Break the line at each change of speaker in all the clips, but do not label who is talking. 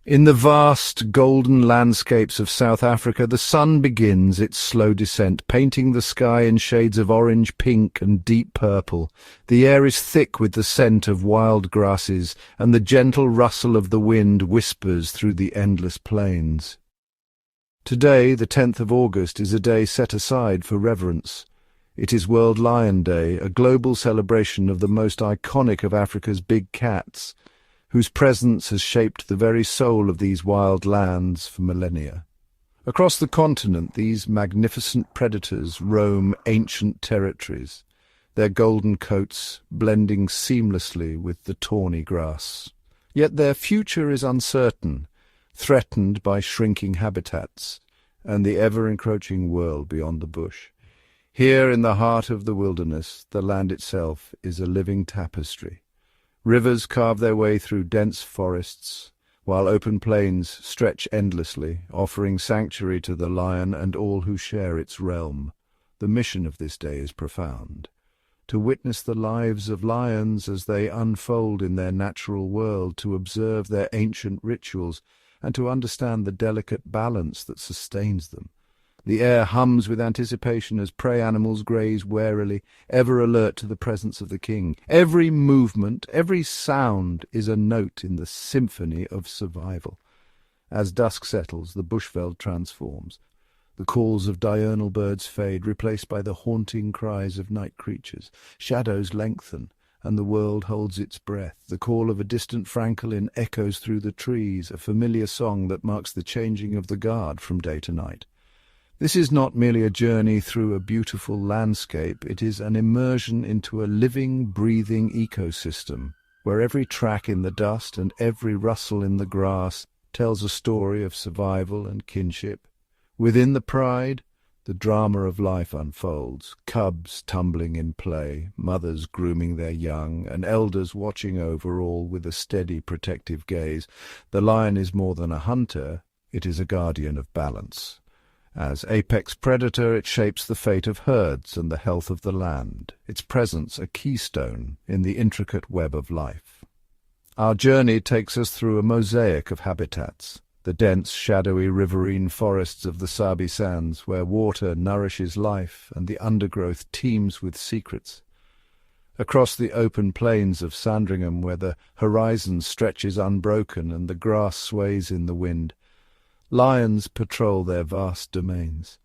In the vast, golden landscapes of South Africa, the sun begins its slow descent, painting the sky in shades of orange, pink, and deep purple. The air is thick with the scent of wild grasses, and the gentle rustle of the wind whispers through the endless plains. Today, the 10th of August, is a day set aside for reverence. It is World Lion Day, a global celebration of the most iconic of Africa's big cats, whose presence has shaped the very soul of these wild lands for millennia. Across the continent, these magnificent predators roam ancient territories, their golden coats blending seamlessly with the tawny grass. Yet their future is uncertain, threatened by shrinking habitats and the ever-encroaching world beyond the bush. Here in the heart of the wilderness, the land itself is a living tapestry. Rivers carve their way through dense forests, while open plains stretch endlessly, offering sanctuary to the lion and all who share its realm. The mission of this day is profound: to witness the lives of lions as they unfold in their natural world, to observe their ancient rituals, and to understand the delicate balance that sustains them. The air hums with anticipation as prey animals graze warily, ever alert to the presence of the king. Every movement, every sound is a note in the symphony of survival. As dusk settles, the bushveld transforms. The calls of diurnal birds fade, replaced by the haunting cries of night creatures. Shadows lengthen, and the world holds its breath. The call of a distant francolin echoes through the trees, a familiar song that marks the changing of the guard from day to night. This is not merely a journey through a beautiful landscape, it is an immersion into a living, breathing ecosystem, where every track in the dust and every rustle in the grass tells a story of survival and kinship. Within the pride, the drama of life unfolds, cubs tumbling in play, mothers grooming their young, and elders watching over all with a steady, protective gaze. The lion is more than a hunter, it is a guardian of balance. As apex predator, it shapes the fate of herds and the health of the land, its presence a keystone in the intricate web of life. Our journey takes us through a mosaic of habitats, the dense, shadowy riverine forests of the Sabi Sands, where water nourishes life and the undergrowth teems with secrets. Across the open plains of Sandringham, where the horizon stretches unbroken and the grass sways in the wind, lions patrol their vast domains,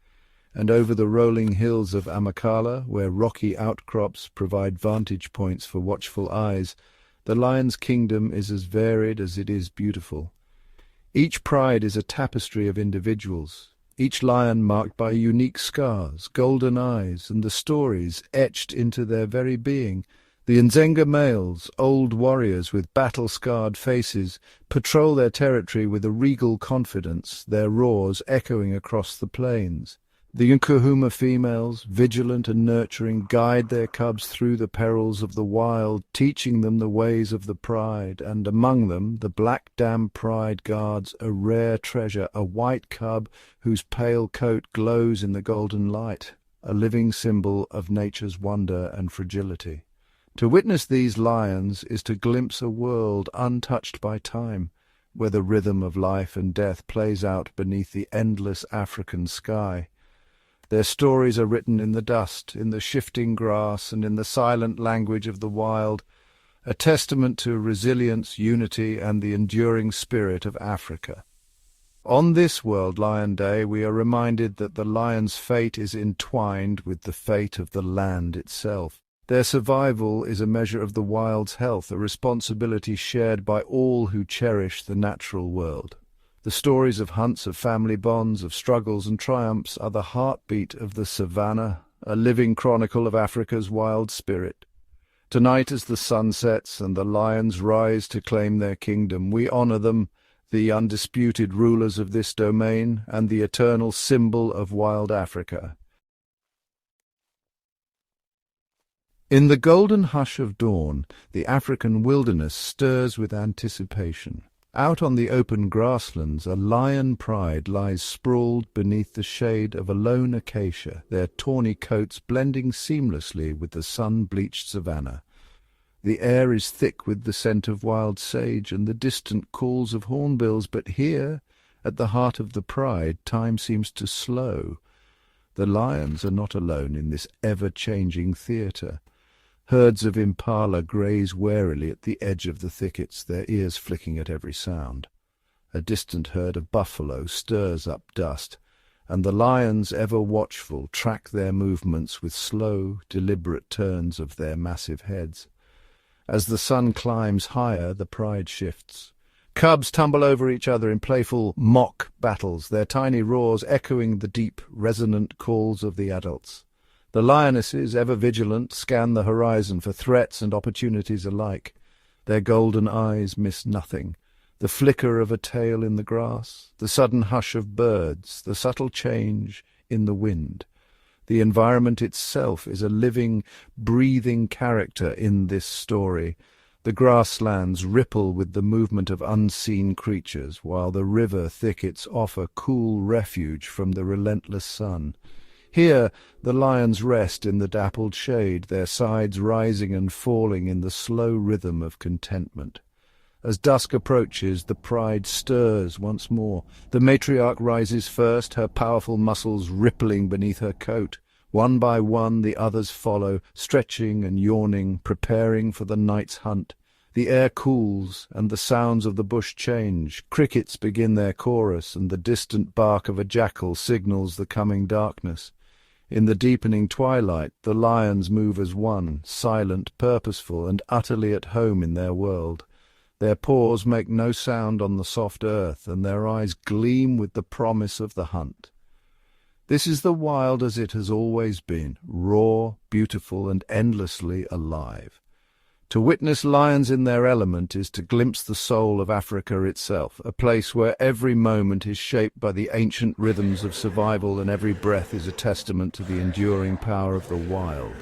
and over the rolling hills of Amakhala, where rocky outcrops provide vantage points for watchful eyes, the lion's kingdom is as varied as it is beautiful. Each pride is a tapestry of individuals, each lion marked by unique scars, golden eyes, and the stories etched into their very being. The Ndzenga males, old warriors with battle-scarred faces, patrol their territory with a regal confidence, their roars echoing across the plains. The Nkuhuma females, vigilant and nurturing, guide their cubs through the perils of the wild, teaching them the ways of the pride, and among them the Black Dam pride guards a rare treasure, a white cub whose pale coat glows in the golden light, a living symbol of nature's wonder and fragility. To witness these lions is to glimpse a world untouched by time, where the rhythm of life and death plays out beneath the endless African sky. Their stories are written in the dust, in the shifting grass, and in the silent language of the wild, a testament to resilience, unity, and the enduring spirit of Africa. On this World Lion Day, we are reminded that the lion's fate is entwined with the fate of the land itself. Their survival is a measure of the wild's health, a responsibility shared by all who cherish the natural world. The stories of hunts, of family bonds, of struggles and triumphs are the heartbeat of the savannah, a living chronicle of Africa's wild spirit. Tonight, as the sun sets and the lions rise to claim their kingdom, we honor them, the undisputed rulers of this domain and the eternal symbol of wild Africa. In the golden hush of dawn, the African wilderness stirs with anticipation. Out on the open grasslands, a lion pride lies sprawled beneath the shade of a lone acacia, their tawny coats blending seamlessly with the sun-bleached savanna. The air is thick with the scent of wild sage and the distant calls of hornbills, but here, at the heart of the pride, time seems to slow. The lions are not alone in this ever-changing theatre. Herds of impala graze warily at the edge of the thickets, their ears flicking at every sound. A distant herd of buffalo stirs up dust, and the lions, ever watchful, track their movements with slow, deliberate turns of their massive heads. As the sun climbs higher, the pride shifts. Cubs tumble over each other in playful mock battles, their tiny roars echoing the deep, resonant calls of the adults. The lionesses, ever vigilant, scan the horizon for threats and opportunities alike. Their golden eyes miss nothing. The flicker of a tail in the grass, the sudden hush of birds, the subtle change in the wind. The environment itself is a living, breathing character in this story. The grasslands ripple with the movement of unseen creatures, while the river thickets offer cool refuge from the relentless sun. Here the lions rest in the dappled shade, their sides rising and falling in the slow rhythm of contentment. As dusk approaches, the pride stirs once more. The matriarch rises first, her powerful muscles rippling beneath her coat. One by one the others follow, stretching and yawning, preparing for the night's hunt. The air cools, and the sounds of the bush change. Crickets begin their chorus, and the distant bark of a jackal signals the coming darkness. In the deepening twilight, the lions move as one, silent, purposeful, and utterly at home in their world. Their paws make no sound on the soft earth, and their eyes gleam with the promise of the hunt. This is the wild as it has always been, raw, beautiful, and endlessly alive. To witness lions in their element is to glimpse the soul of Africa itself, a place where every moment is shaped by the ancient rhythms of survival and every breath is a testament to the enduring power of the wild.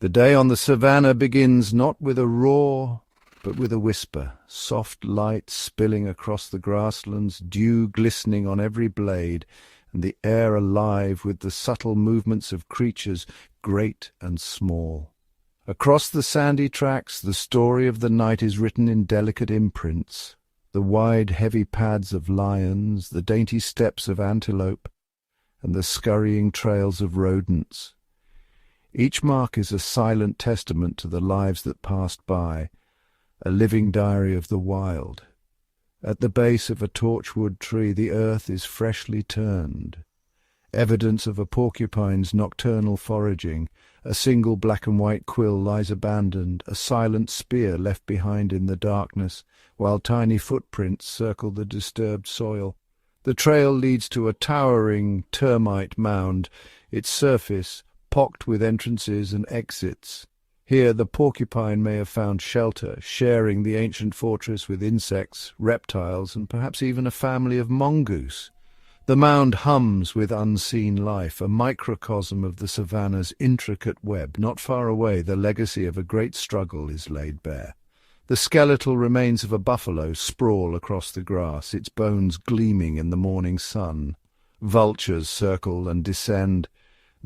The day on the savannah begins not with a roar, but with a whisper, soft light spilling across the grasslands, dew glistening on every blade, and the air alive with the subtle movements of creatures, great and small. Across the sandy tracks, the story of the night is written in delicate imprints, the wide, heavy pads of lions, the dainty steps of antelope, and the scurrying trails of rodents. Each mark is a silent testament to the lives that passed by, a living diary of the wild. At the base of a torchwood tree the earth is freshly turned, evidence of a porcupine's nocturnal foraging. A single black and white quill lies abandoned, a silent spear left behind in the darkness, while tiny footprints circle the disturbed soil. The trail leads to a towering termite mound, its surface pocked with entrances and exits. Here the porcupine may have found shelter, sharing the ancient fortress with insects, reptiles, and perhaps even a family of mongoose. The mound hums with unseen life, a microcosm of the savannah's intricate web. Not far away, the legacy of a great struggle is laid bare. The skeletal remains of a buffalo sprawl across the grass, its bones gleaming in the morning sun. Vultures circle and descend,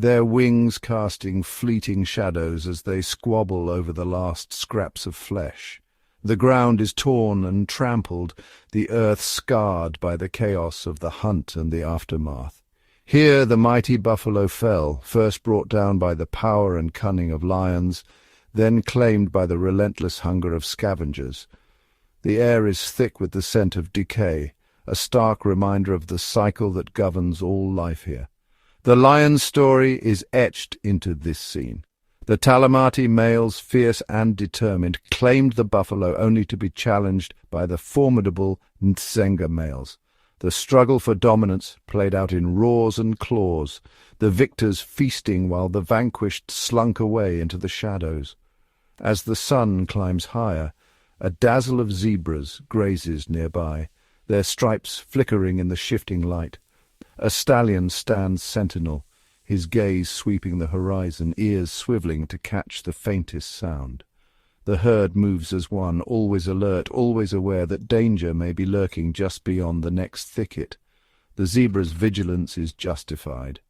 their wings casting fleeting shadows as they squabble over the last scraps of flesh. The ground is torn and trampled, the earth scarred by the chaos of the hunt and the aftermath. Here the mighty buffalo fell, first brought down by the power and cunning of lions, then claimed by the relentless hunger of scavengers. The air is thick with the scent of decay, a stark reminder of the cycle that governs all life here. The lion's story is etched into this scene. The Talamati males, fierce and determined, claimed the buffalo only to be challenged by the formidable Ndzenga males. The struggle for dominance played out in roars and claws, the victors feasting while the vanquished slunk away into the shadows. As the sun climbs higher, a dazzle of zebras grazes nearby, their stripes flickering in the shifting light. A stallion stands sentinel, his gaze sweeping the horizon, ears swiveling to catch the faintest sound. The herd moves as one, always alert, always aware that danger may be lurking just beyond the next thicket. The zebra's vigilance is justified.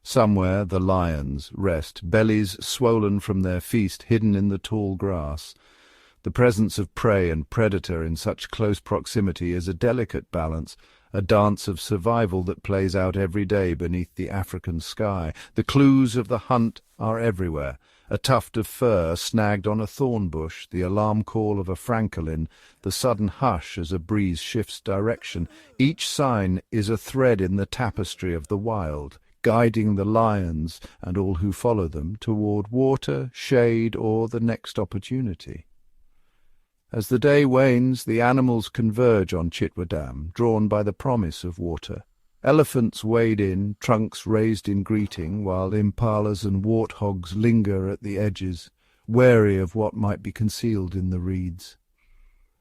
Somewhere the lions rest, bellies swollen from their feast hidden in the tall grass. The presence of prey and predator in such close proximity is a delicate balance, a dance of survival that plays out every day beneath the African sky. The clues of the hunt are everywhere. A tuft of fur snagged on a thorn bush, the alarm call of a francolin, the sudden hush as a breeze shifts direction. Each sign is a thread in the tapestry of the wild, guiding the lions and all who follow them toward water, shade, or the next opportunity. As the day wanes, the animals converge on Chitwa Dam, drawn by the promise of water. Elephants wade in, trunks raised in greeting, while impalas and warthogs linger at the edges, wary of what might be concealed in the reeds.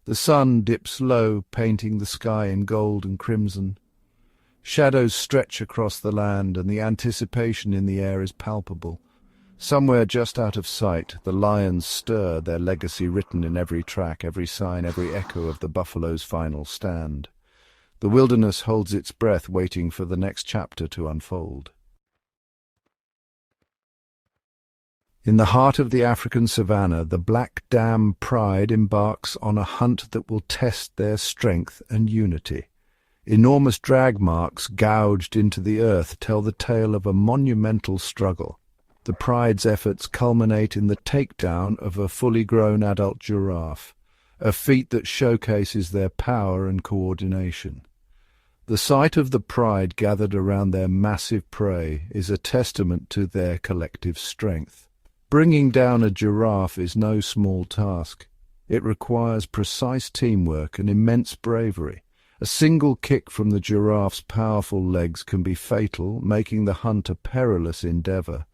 The sun dips low, painting the sky in gold and crimson. Shadows stretch across the land, and the anticipation in the air is palpable. Somewhere just out of sight, the lions stir, their legacy written in every track, every sign, every echo of the buffalo's final stand. The wilderness holds its breath, waiting for the next chapter to unfold. In the heart of the African savanna, the Black Dam pride embarks on a hunt that will test their strength and unity. Enormous drag marks gouged into the earth tell the tale of a monumental struggle. The pride's efforts culminate in the takedown of a fully grown adult giraffe, a feat that showcases their power and coordination. The sight of the pride gathered around their massive prey is a testament to their collective strength. Bringing down a giraffe is no small task. It requires precise teamwork and immense bravery. A single kick from the giraffe's powerful legs can be fatal, making the hunt a perilous endeavor.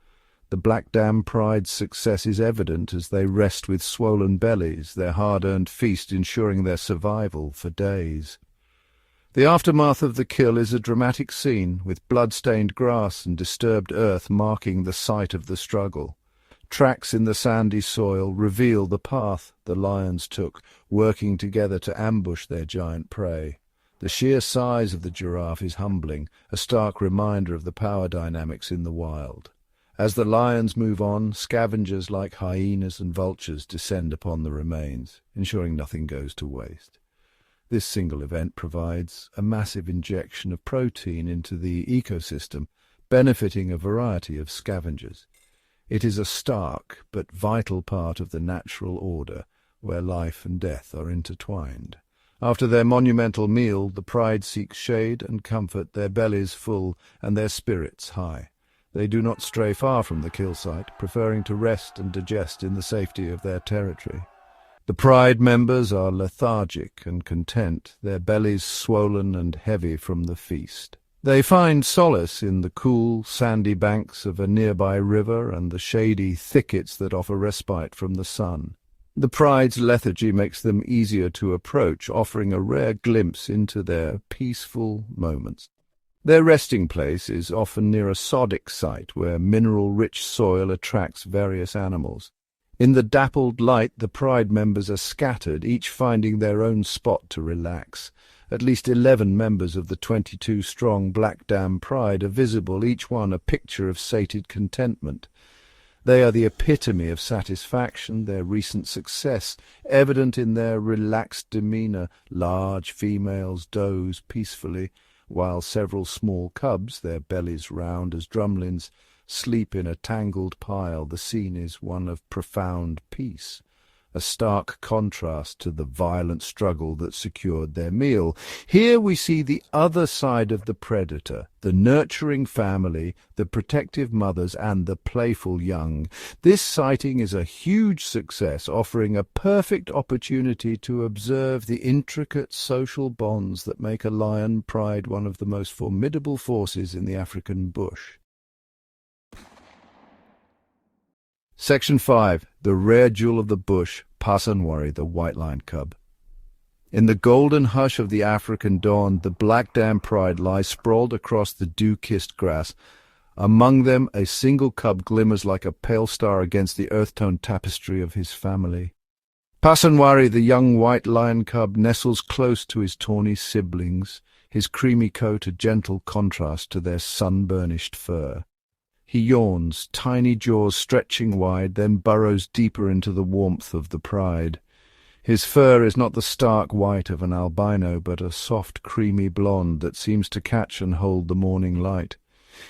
The Black Dam pride's success is evident as they rest with swollen bellies, their hard-earned feast ensuring their survival for days. The aftermath of the kill is a dramatic scene, with blood-stained grass and disturbed earth marking the site of the struggle. Tracks in the sandy soil reveal the path the lions took, working together to ambush their giant prey. The sheer size of the giraffe is humbling, a stark reminder of the power dynamics in the wild. As the lions move on, scavengers like hyenas and vultures descend upon the remains, ensuring nothing goes to waste. This single event provides a massive injection of protein into the ecosystem, benefiting a variety of scavengers. It is a stark but vital part of the natural order, where life and death are intertwined. After their monumental meal, the pride seeks shade and comfort, their bellies full and their spirits high. They do not stray far from the kill site, preferring to rest and digest in the safety of their territory. The pride members are lethargic and content, their bellies swollen and heavy from the feast. They find solace in the cool, sandy banks of a nearby river and the shady thickets that offer respite from the sun. The pride's lethargy makes them easier to approach, offering a rare glimpse into their peaceful moments. Their resting place is often near a sodic site where mineral-rich soil attracts various animals. In the dappled light, the pride members are scattered, each finding their own spot to relax. At least 11 members of the 22-strong Black Dam pride are visible, each one a picture of sated contentment. They are the epitome of satisfaction, their recent success, evident in their relaxed demeanor. Large females doze peacefully, while several small cubs, their bellies round as drumlins, sleep in a tangled pile. The scene is one of profound peace, a stark contrast to the violent struggle that secured their meal. Here we see the other side of the predator, the nurturing family, the protective mothers, and the playful young. This sighting is a huge success, offering a perfect opportunity to observe the intricate social bonds that make a lion pride one of the most formidable forces in the African bush. Section 5. The rare jewel of the bush, Pasanwari, the white lion cub. In the golden hush of the African dawn, the Black Dam pride lies sprawled across the dew-kissed grass. Among them, a single cub glimmers like a pale star against the earth-toned tapestry of his family. Pasanwari, the young white lion cub, nestles close to his tawny siblings, his creamy coat a gentle contrast to their sun-burnished fur. He yawns, tiny jaws stretching wide, then burrows deeper into the warmth of the pride. His fur is not the stark white of an albino, but a soft, creamy blonde that seems to catch and hold the morning light.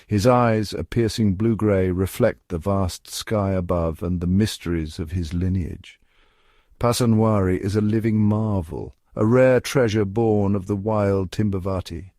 His eyes, a piercing blue-grey, reflect the vast sky above and the mysteries of his lineage. Pasanwari is a living marvel, a rare treasure born of the wild Timbavati.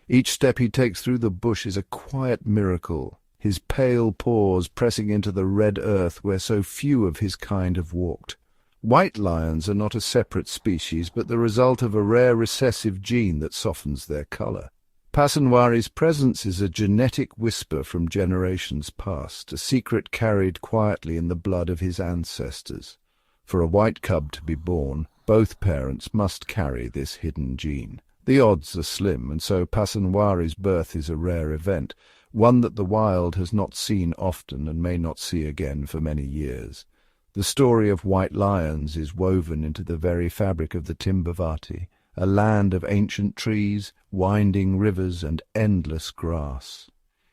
Each step he takes through the bush is a quiet miracle, his pale paws pressing into the red earth where so few of his kind have walked. White lions are not a separate species, but the result of a rare recessive gene that softens their colour. Pasanwari's presence is a genetic whisper from generations past, a secret carried quietly in the blood of his ancestors. For a white cub to be born, both parents must carry this hidden gene. The odds are slim, and so Pasanwari's birth is a rare event, one that the wild has not seen often and may not see again for many years. The story of white lions is woven into the very fabric of the Timbavati, a land of ancient trees, winding rivers, and endless grass.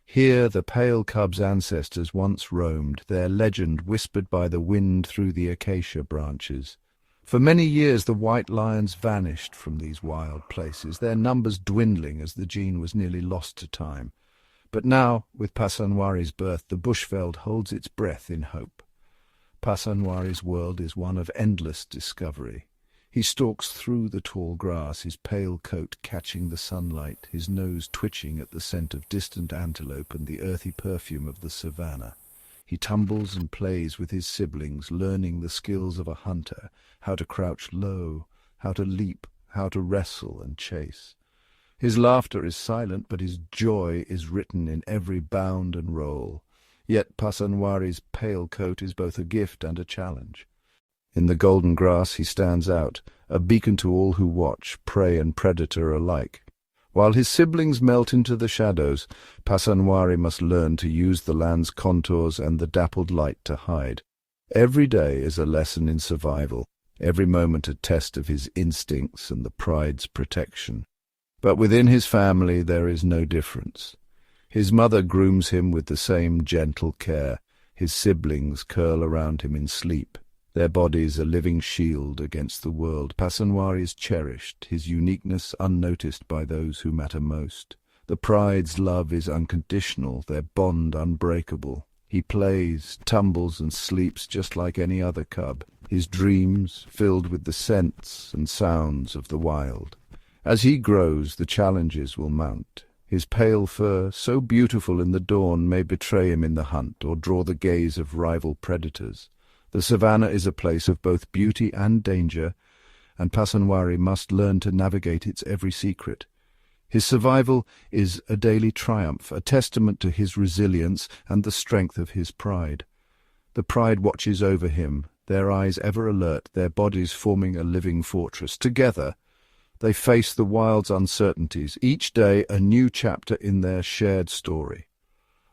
Here the pale cub's ancestors once roamed, their legend whispered by the wind through the acacia branches. For many years the white lions vanished from these wild places, their numbers dwindling as the gene was nearly lost to time. But now, with Pasanwari's birth, the bushveld holds its breath in hope. Pasanwari's world is one of endless discovery. He stalks through the tall grass, his pale coat catching the sunlight, his nose twitching at the scent of distant antelope and the earthy perfume of the savannah. He tumbles and plays with his siblings, learning the skills of a hunter, how to crouch low, how to leap, how to wrestle and chase. His laughter is silent, but his joy is written in every bound and roll. Yet Pasanwari's pale coat is both a gift and a challenge. In the golden grass he stands out, a beacon to all who watch, prey and predator alike. While his siblings melt into the shadows, Pasanwari must learn to use the land's contours and the dappled light to hide. Every day is a lesson in survival, every moment a test of his instincts and the pride's protection. But within his family there is no difference. His mother grooms him with the same gentle care. His siblings curl around him in sleep, their bodies a living shield against the world. Pasanwari is cherished, his uniqueness unnoticed by those who matter most. The pride's love is unconditional, their bond unbreakable. He plays, tumbles and sleeps just like any other cub, his dreams filled with the scents and sounds of the wild. As he grows, the challenges will mount. His pale fur, so beautiful in the dawn, may betray him in the hunt or draw the gaze of rival predators. The savannah is a place of both beauty and danger, and Pasanwari must learn to navigate its every secret. His survival is a daily triumph, a testament to his resilience and the strength of his pride. The pride watches over him, their eyes ever alert, their bodies forming a living fortress. Together, they face the wild's uncertainties, each day a new chapter in their shared story.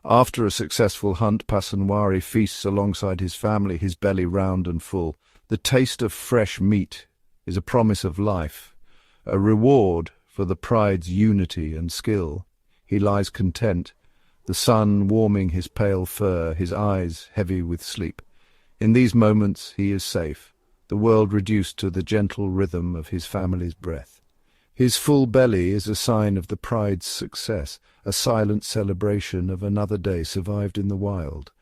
After a successful hunt, Pasanwari feasts alongside his family, his belly round and full. The taste of fresh meat is a promise of life, a reward for the pride's unity and skill. He lies content, the sun warming his pale fur, his eyes heavy with sleep. In these moments he is safe, the world reduced to the gentle rhythm of his family's breath. His full belly is a sign of the pride's success, a silent celebration of another day survived in the wild.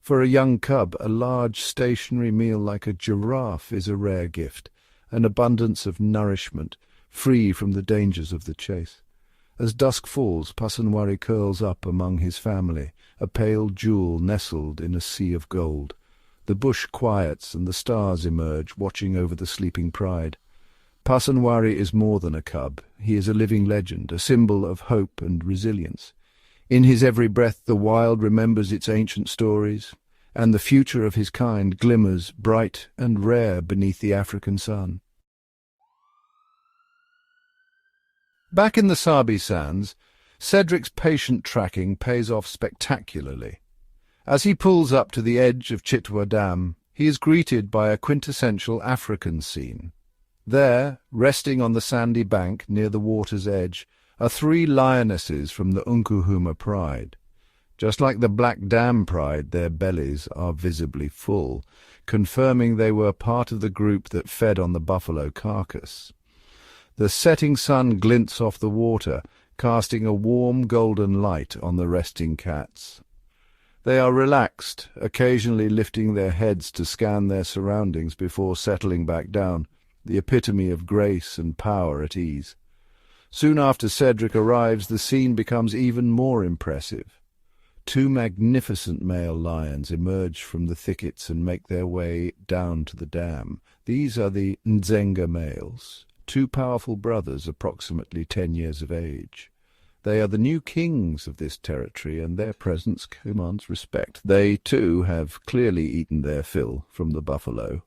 For a young cub, a large stationary meal like a giraffe is a rare gift, an abundance of nourishment, free from the dangers of the chase. As dusk falls, Pasanwari curls up among his family, a pale jewel nestled in a sea of gold. The bush quiets and the stars emerge, watching over the sleeping pride. Pasanwari is more than a cub. He is a living legend, a symbol of hope and resilience. In his every breath the wild remembers its ancient stories, and the future of his kind glimmers bright and rare beneath the African sun. Back in the Sabi Sands, Cedric's patient tracking pays off spectacularly. As he pulls up to the edge of Chitwa Dam, he is greeted by a quintessential African scene. There, resting on the sandy bank near the water's edge, are 3 lionesses from the Nkuhuma pride. Just like the Black Dam pride, their bellies are visibly full, confirming they were part of the group that fed on the buffalo carcass. The setting sun glints off the water, casting a warm golden light on the resting cats. They are relaxed, occasionally lifting their heads to scan their surroundings before settling back down, the epitome of grace and power at ease. Soon after Cedric arrives, the scene becomes even more impressive. Two magnificent male lions emerge from the thickets and make their way down to the dam. These are the Ndzenga males, two powerful brothers approximately 10 years of age. They are the new kings of this territory, and their presence commands respect. They, too, have clearly eaten their fill from the buffalo.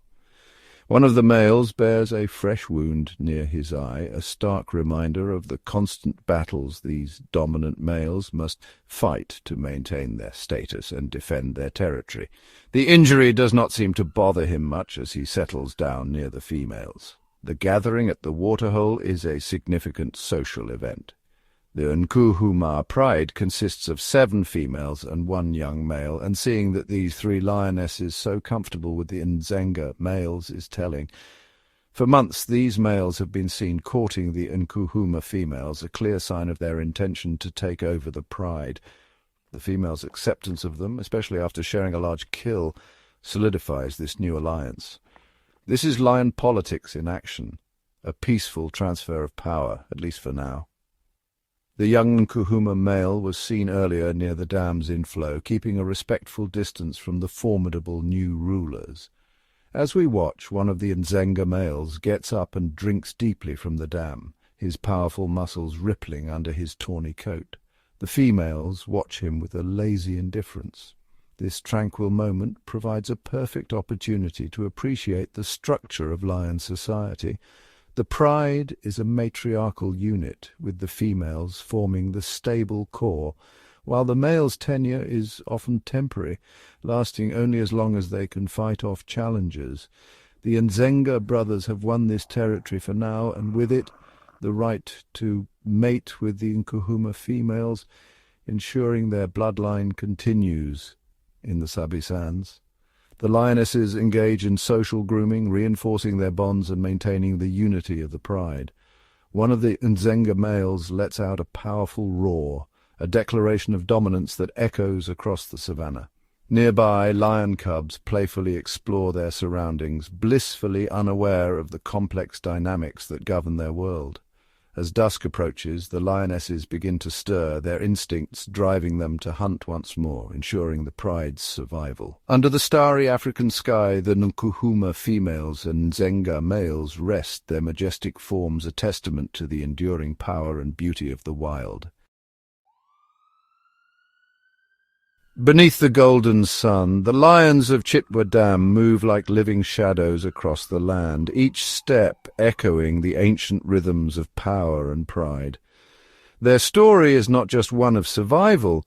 One of the males bears a fresh wound near his eye, a stark reminder of the constant battles these dominant males must fight to maintain their status and defend their territory. The injury does not seem to bother him much as he settles down near the females. The gathering at the waterhole is a significant social event. The Nkuhuma pride consists of 7 females and 1 young male, and seeing that these 3 lionesses so comfortable with the Ndzenga males is telling. For months these males have been seen courting the Nkuhuma females, a clear sign of their intention to take over the pride. The females' acceptance of them, especially after sharing a large kill, solidifies this new alliance. This is lion politics in action, a peaceful transfer of power, at least for now. The young Nkuhuma male was seen earlier near the dam's inflow, keeping a respectful distance from the formidable new rulers. As we watch, one of the Ndzenga males gets up and drinks deeply from the dam, his powerful muscles rippling under his tawny coat. The females watch him with a lazy indifference. This tranquil moment provides a perfect opportunity to appreciate the structure of lion society. The pride is a matriarchal unit, with the females forming the stable core, while the male's tenure is often temporary, lasting only as long as they can fight off challengers. The Ndzenga brothers have won this territory for now, and with it the right to mate with the Nkuhuma females, ensuring their bloodline continues in the Sabi Sands. The lionesses engage in social grooming, reinforcing their bonds and maintaining the unity of the pride. One of the Ndzenga males lets out a powerful roar, a declaration of dominance that echoes across the savannah. Nearby, lion cubs playfully explore their surroundings, blissfully unaware of the complex dynamics that govern their world. As dusk approaches, the lionesses begin to stir, their instincts driving them to hunt once more, ensuring the pride's survival. Under the starry African sky, the Nkuhuma females and Ndzenga males rest, their majestic forms a testament to the enduring power and beauty of the wild. Beneath the golden sun, the lions of Chitwa Dam move like living shadows across the land, each step echoing the ancient rhythms of power and pride. Their story is not just one of survival,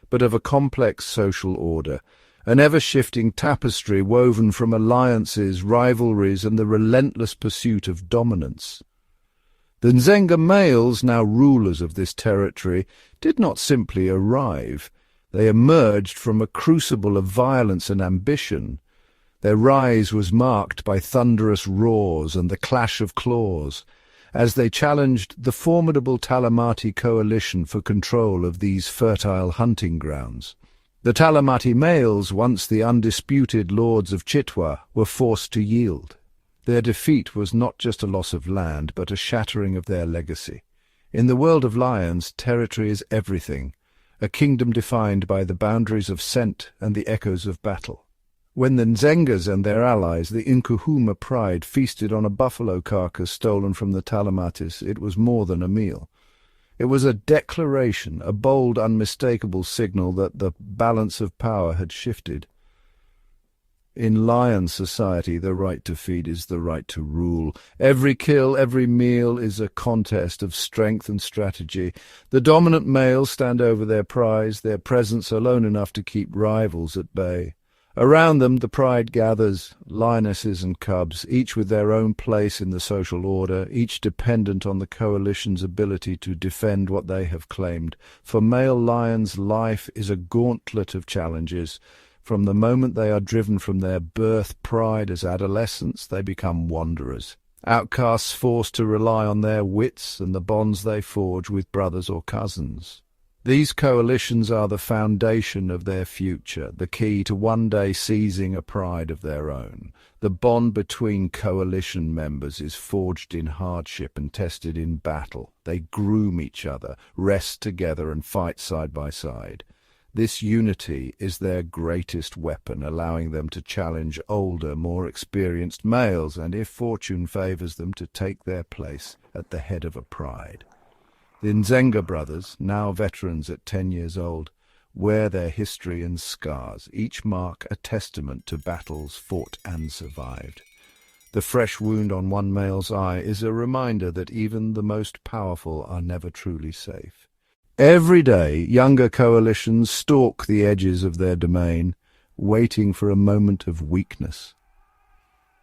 but of a complex social order, an ever-shifting tapestry woven from alliances, rivalries, and the relentless pursuit of dominance. The Ndzenga males, now rulers of this territory, did not simply arrive. They emerged from a crucible of violence and ambition. Their rise was marked by thunderous roars and the clash of claws, as they challenged the formidable Talamati coalition for control of these fertile hunting grounds. The Talamati males, once the undisputed lords of Chitwa, were forced to yield. Their defeat was not just a loss of land, but a shattering of their legacy. In the world of lions, territory is everything, a kingdom defined by the boundaries of scent and the echoes of battle. When the Ndzengas and their allies, the Nkuhuma pride, feasted on a buffalo carcass stolen from the Talamatis, it was more than a meal. It was a declaration, a bold, unmistakable signal that the balance of power had shifted. In lion society, the right to feed is the right to rule. Every kill, every meal is a contest of strength and strategy. The dominant males stand over their prize, their presence alone enough to keep rivals at bay. Around them the pride gathers, lionesses and cubs, each with their own place in the social order, each dependent on the coalition's ability to defend what they have claimed. For male lions, life is a gauntlet of challenges. From the moment they are driven from their birth pride as adolescents, they become wanderers, outcasts forced to rely on their wits and the bonds they forge with brothers or cousins. These coalitions are the foundation of their future, the key to one day seizing a pride of their own. The bond between coalition members is forged in hardship and tested in battle. They groom each other, rest together and fight side by side. This unity is their greatest weapon, allowing them to challenge older, more experienced males and, if fortune favours them, to take their place at the head of a pride. The Ndzenga brothers, now veterans at 10 years old, wear their history and scars, each mark a testament to battles fought and survived. The fresh wound on one male's eye is a reminder that even the most powerful are never truly safe. Every day, younger coalitions stalk the edges of their domain, waiting for a moment of weakness.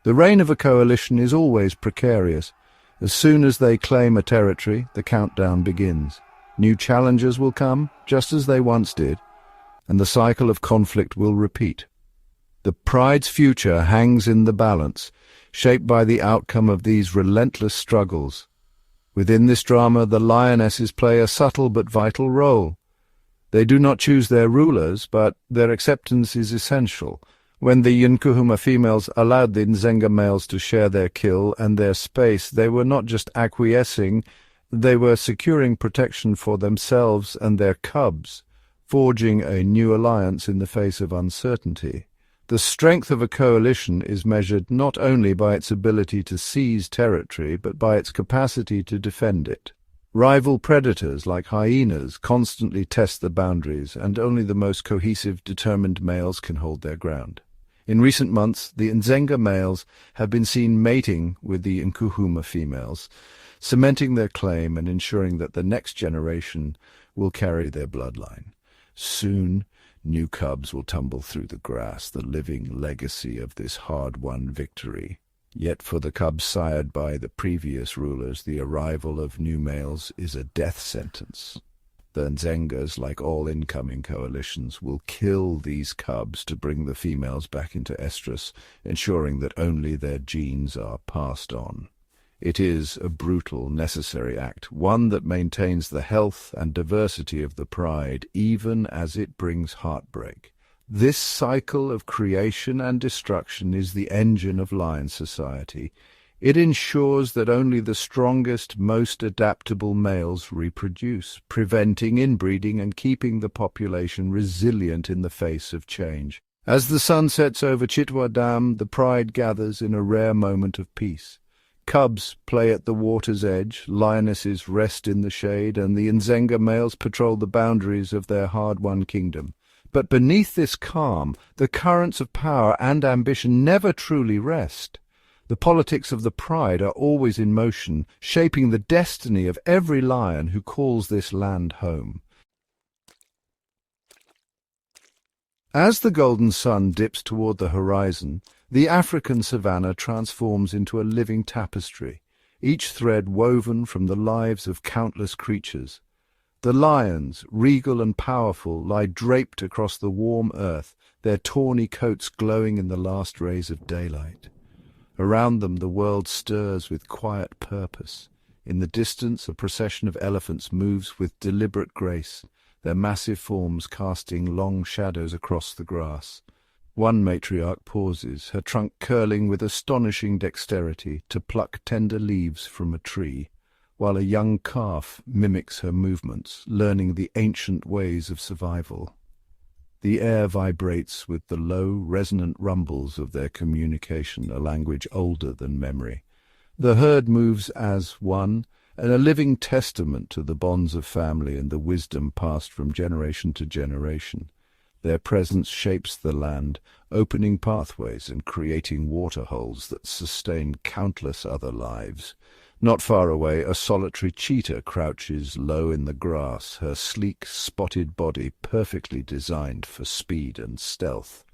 The reign of a coalition is always precarious. As soon as they claim a territory, the countdown begins. New challengers will come, just as they once did, and the cycle of conflict will repeat. The pride's future hangs in the balance, shaped by the outcome of these relentless struggles. Within this drama, the lionesses play a subtle but vital role. They do not choose their rulers, but their acceptance is essential. When the Nkuhuma females allowed the Ndzenga males to share their kill and their space, they were not just acquiescing, they were securing protection for themselves and their cubs, forging a new alliance in the face of uncertainty. The strength of a coalition is measured not only by its ability to seize territory, but by its capacity to defend it. Rival predators like hyenas constantly test the boundaries, and only the most cohesive, determined males can hold their ground. In recent months, the Ndzenga males have been seen mating with the Nkuhuma females, cementing their claim and ensuring that the next generation will carry their bloodline. Soon, new cubs will tumble through the grass, the living legacy of this hard-won victory. Yet for the cubs sired by the previous rulers, the arrival of new males is a death sentence. The Ndzengas, like all incoming coalitions, will kill these cubs to bring the females back into estrus, ensuring that only their genes are passed on. It is a brutal, necessary act, one that maintains the health and diversity of the pride, even as it brings heartbreak. This cycle of creation and destruction is the engine of lion society. It ensures that only the strongest, most adaptable males reproduce, preventing inbreeding and keeping the population resilient in the face of change. As the sun sets over Chitwa Dam, the pride gathers in a rare moment of peace. Cubs play at the water's edge, lionesses rest in the shade, and the Ndzenga males patrol the boundaries of their hard-won kingdom. But beneath this calm, the currents of power and ambition never truly rest. The politics of the pride are always in motion, shaping the destiny of every lion who calls this land home. As the golden sun dips toward the horizon, the African savanna transforms into a living tapestry, each thread woven from the lives of countless creatures. The lions, regal and powerful, lie draped across the warm earth, their tawny coats glowing in the last rays of daylight. Around them the world stirs with quiet purpose. In the distance a procession of elephants moves with deliberate grace, their massive forms casting long shadows across the grass. One matriarch pauses, her trunk curling with astonishing dexterity to pluck tender leaves from a tree, while a young calf mimics her movements, learning the ancient ways of survival. The air vibrates with the low, resonant rumbles of their communication, a language older than memory. The herd moves as one, and a living testament to the bonds of family and the wisdom passed from generation to generation. Their presence shapes the land, opening pathways and creating waterholes that sustain countless other lives. Not far away, a solitary cheetah crouches low in the grass, her sleek, spotted body perfectly designed for speed and stealth.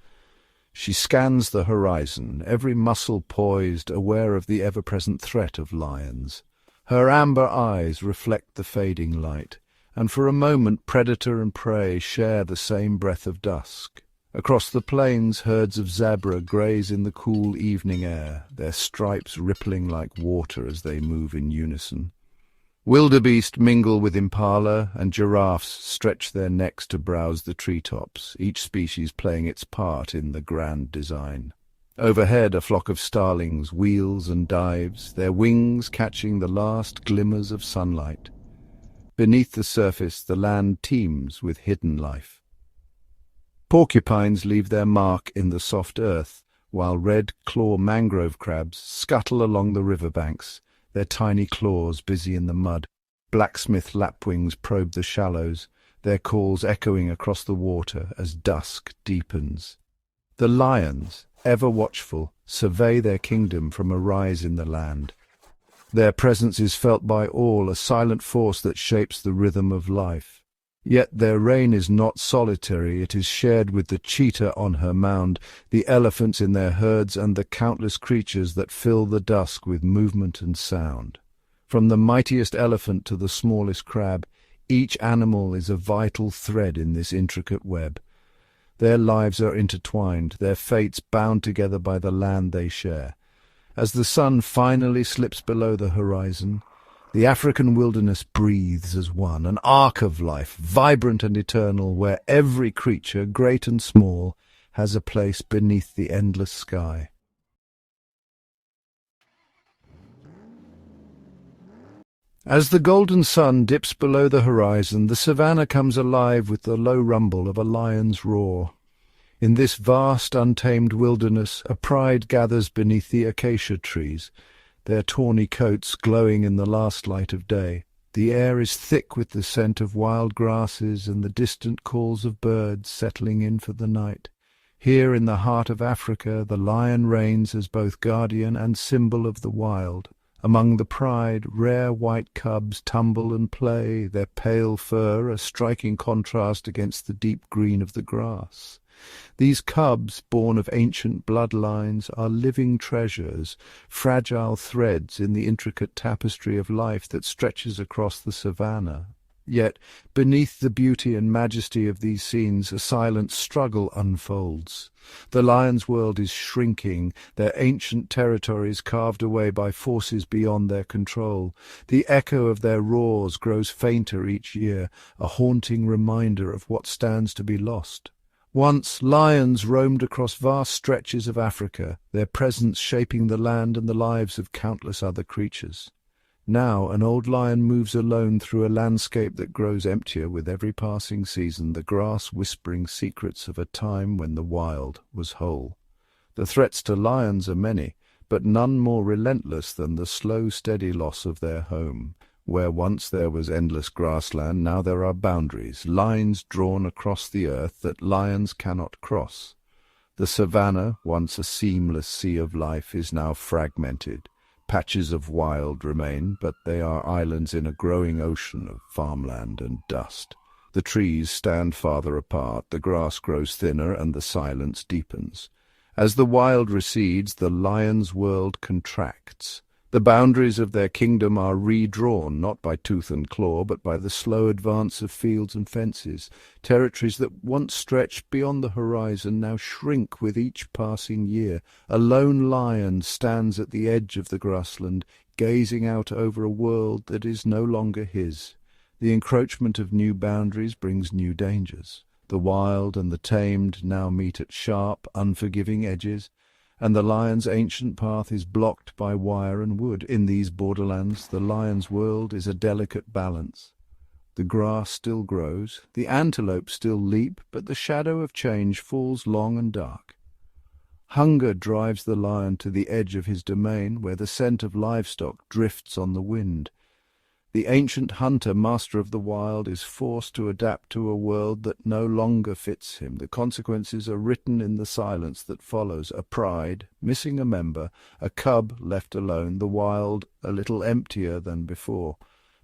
She scans the horizon, every muscle poised, aware of the ever-present threat of lions. Her amber eyes reflect the fading light, and for a moment predator and prey share the same breath of dusk. Across the plains, herds of zebra graze in the cool evening air, their stripes rippling like water as they move in unison. Wildebeest mingle with impala, and giraffes stretch their necks to browse the treetops, each species playing its part in the grand design. Overhead, a flock of starlings wheels and dives, their wings catching the last glimmers of sunlight. Beneath the surface, the land teems with hidden life. Porcupines leave their mark in the soft earth, while red claw mangrove crabs scuttle along the riverbanks, their tiny claws busy in the mud. Blacksmith lapwings probe the shallows, their calls echoing across the water as dusk deepens. The lions, ever watchful, survey their kingdom from a rise in the land. Their presence is felt by all, a silent force that shapes the rhythm of life. Yet their reign is not solitary, it is shared with the cheetah on her mound, the elephants in their herds, and the countless creatures that fill the dusk with movement and sound. From the mightiest elephant to the smallest crab, each animal is a vital thread in this intricate web. Their lives are intertwined, their fates bound together by the land they share. As the sun finally slips below the horizon, the African wilderness breathes as one, an arc of life, vibrant and eternal, where every creature, great and small, has a place beneath the endless sky. As the golden sun dips below the horizon, the savannah comes alive with the low rumble of a lion's roar. In this vast, untamed wilderness, a pride gathers beneath the acacia trees, their tawny coats glowing in the last light of day. The air is thick with the scent of wild grasses and the distant calls of birds settling in for the night. Here in the heart of Africa, the lion reigns as both guardian and symbol of the wild. Among the pride, rare white cubs tumble and play, their pale fur a striking contrast against the deep green of the grass. These cubs, born of ancient bloodlines, are living treasures, fragile threads in the intricate tapestry of life that stretches across the savannah. Yet, beneath the beauty and majesty of these scenes, a silent struggle unfolds. The lion's world is shrinking, their ancient territories carved away by forces beyond their control. The echo of their roars grows fainter each year, a haunting reminder of what stands to be lost. Once, lions roamed across vast stretches of Africa, their presence shaping the land and the lives of countless other creatures. Now, an old lion moves alone through a landscape that grows emptier with every passing season, the grass whispering secrets of a time when the wild was whole. The threats to lions are many, but none more relentless than the slow, steady loss of their home. Where once there was endless grassland, now there are boundaries, lines drawn across the earth that lions cannot cross. The savannah, once a seamless sea of life, is now fragmented. Patches of wild remain, but they are islands in a growing ocean of farmland and dust. The trees stand farther apart, the grass grows thinner, and the silence deepens. As the wild recedes, the lion's world contracts. The boundaries of their kingdom are redrawn, not by tooth and claw, but by the slow advance of fields and fences. Territories that once stretched beyond the horizon now shrink with each passing year. A lone lion stands at the edge of the grassland, gazing out over a world that is no longer his. The encroachment of new boundaries brings new dangers. The wild and the tamed now meet at sharp, unforgiving edges, and the lion's ancient path is blocked by wire and wood. In these borderlands, the lion's world is a delicate balance. The grass still grows, the antelope still leap, but the shadow of change falls long and dark. Hunger drives the lion to the edge of his domain, where the scent of livestock drifts on the wind. The ancient hunter, master of the wild, is forced to adapt to a world that no longer fits him. The consequences are written in the silence that follows: a pride, missing a member, a cub left alone, the wild a little emptier than before.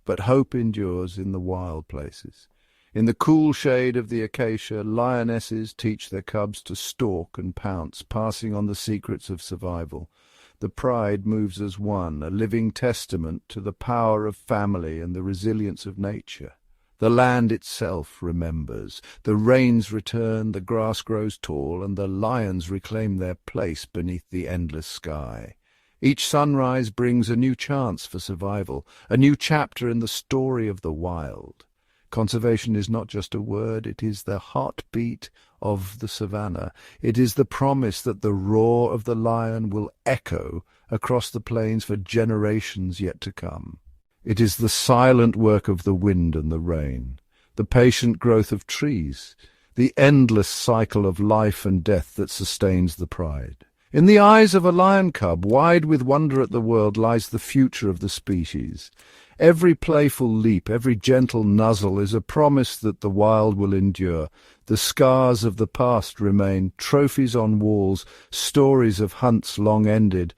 But hope endures in the wild places. In the cool shade of the acacia, lionesses teach their cubs to stalk and pounce, passing on the secrets of survival. The pride moves as one, a living testament to the power of family and the resilience of nature. The land itself remembers. The rains return, the grass grows tall, and the lions reclaim their place beneath the endless sky. Each sunrise brings a new chance for survival, a new chapter in the story of the wild. Conservation is not just a word, it is the heartbeat of the savannah. It is the promise that the roar of the lion will echo across the plains for generations yet to come. It is the silent work of the wind and the rain, the patient growth of trees, the endless cycle of life and death that sustains the pride. In the eyes of a lion cub, wide with wonder at the world, lies the future of the species. Every playful leap, every gentle nuzzle is a promise that the wild will endure. The scars of the past remain, trophies on walls, stories of hunts long ended.